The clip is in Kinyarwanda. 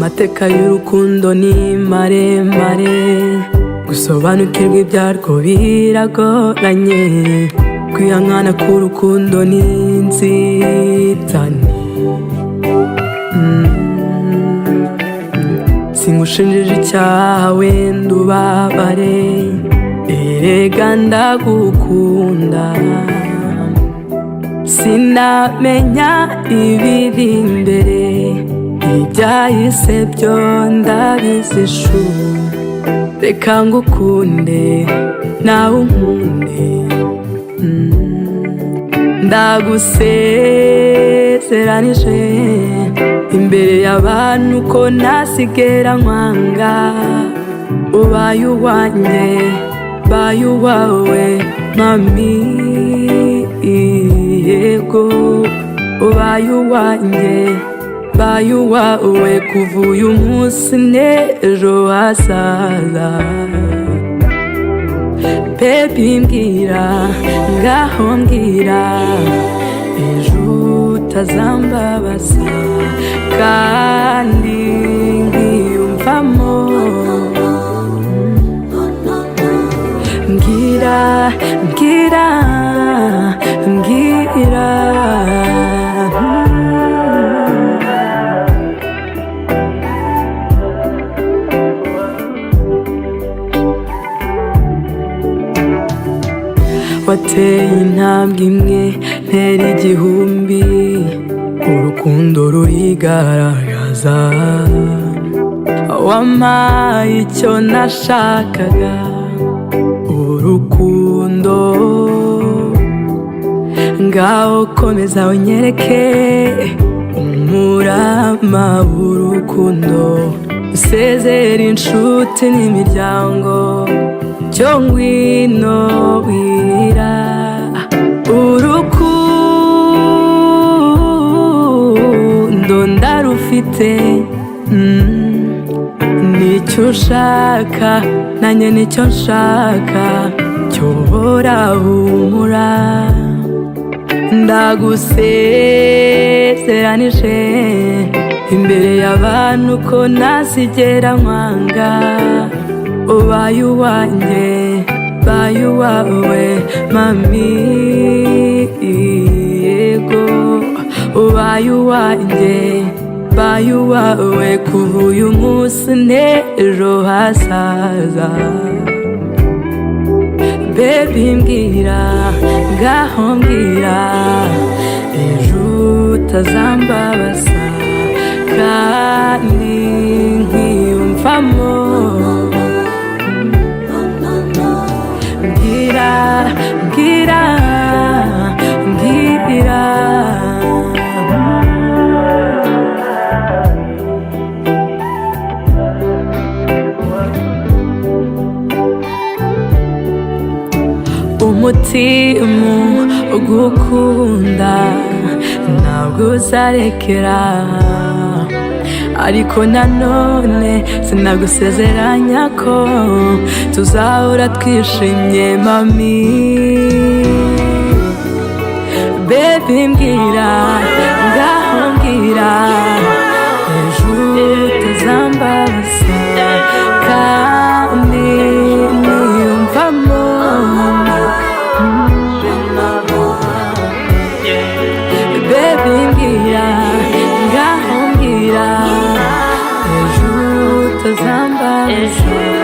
amateka y'urukundo ni maremare, gusobanukirwa ibyarwo biragoranye, kwihangana k'urukundo ni inzitane. Singushinjije icyaha wenda ubabare, erega ndagukunda. Sinamenya ibiri imbere, ibyahise byo ndabizishu. Reka ngukunde nawe unkunde, ndagusezeranije imbere y'abantu ko ntasigera nkwanga. Ubaye uwanjye baye uwawe mami, yego ubaye uwanjye baye uwawe kuva uyu munsi n'ejo hazaza. Baby mbwira ngaho mbwira, ejo utazambabaza kandi nkiyumvamo. Mbwira mbwira mbwira, wateye intambwe imwe ntera igihumbi, urukundo rurigaragaza. Wampaye icyo nashakaga, urukundo. Ngaho komeza unyereke umurama w'urukundo, usezere inshuti n'imiryango, cyo ngwino wira. Urukundo ndarufite, nicyo ushaka nanjye nicyo nshaka, cyobora humura. Ndagusezeranije imbere y'abantu ko ntazigera nkwanga. Ubaye uwanjye baye uwawe mami, yego ubaye uwanjye baye uwawe kuva uyu munsi n'ejo hazaza. Baby mbwira ngaho mbwira, ejo utazambabaza kandi nkiyumvamo. Mbwira mbwira mbwira, umutima ugukunda ntabwo uzarekera, ariko nanone sinagusezeranya ko tuzahora twishimye mami. Baby mbwira ngaho mbwira, ejo utazambabaza kandi niyumvamo. Baby mbwira ngaho mbwira, ejo utazambabaza.